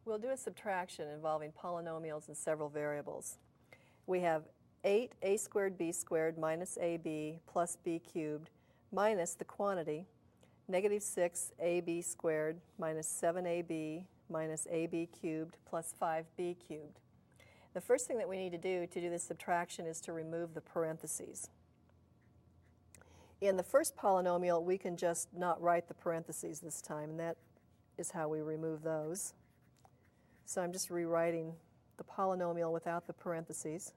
We'll do a subtraction involving polynomials and several variables. We have 8a squared b squared minus ab plus b cubed minus the quantity negative 6ab squared minus 7ab minus ab cubed plus 5b cubed. The first thing that we need to do this subtraction is to remove the parentheses. In the first polynomial, we can just not write the parentheses this time, and that is how we remove those. So I'm just rewriting the polynomial without the parentheses.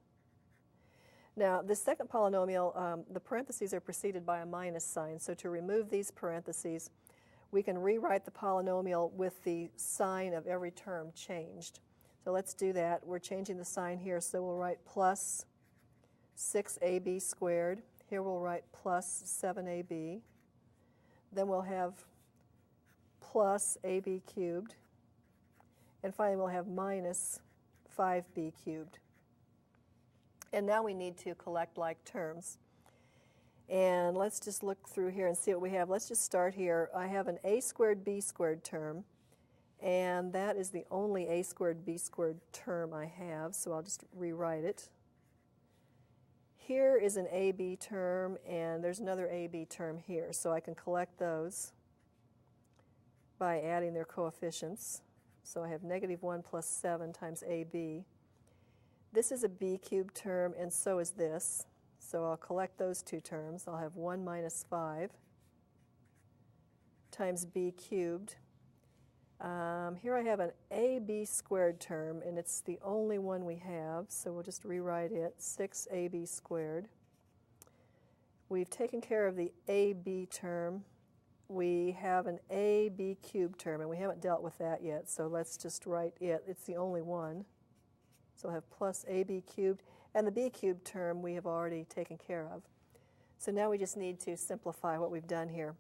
Now, the second polynomial, the parentheses are preceded by a minus sign. So to remove these parentheses, we can rewrite the polynomial with the sign of every term changed. So let's do that. We're changing the sign here, so we'll write plus 6ab squared. Here we'll write plus 7ab. Then we'll have plus ab cubed. And finally, we'll have minus 5b cubed. And now we need to collect like terms. And let's just look through here and see what we have. Let's just start here. I have an a squared b squared term, and that is the only a squared b squared term I have, so I'll just rewrite it. Here is an ab term, and there's another ab term here, so I can collect those by adding their coefficients. So I have negative 1 plus 7 times ab. This is a b cubed term, and so is this. So I'll collect those two terms. I'll have 1 minus 5 times b cubed. Here I have an ab squared term, and it's the only one we have, so we'll just rewrite it, 6ab squared. We've taken care of the ab term. We have an ab cubed term, and we haven't dealt with that yet, so let's just write it. It's the only one. So we'll have plus ab cubed, and the b cubed term we have already taken care of. So now we just need to simplify what we've done here.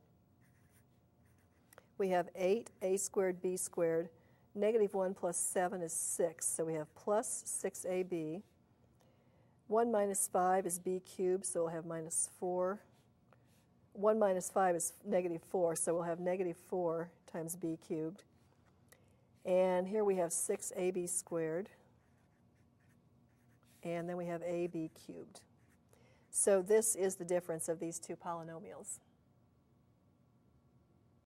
We have 8a squared b squared. Negative 1 plus 7 is 6, so we have plus 6ab. 1 minus 5 is b cubed, so we'll have minus 4. 1 minus 5 is negative 4, so we'll have negative 4 times b cubed. And here we have 6ab squared. And then we have ab cubed. So this is the difference of these two polynomials.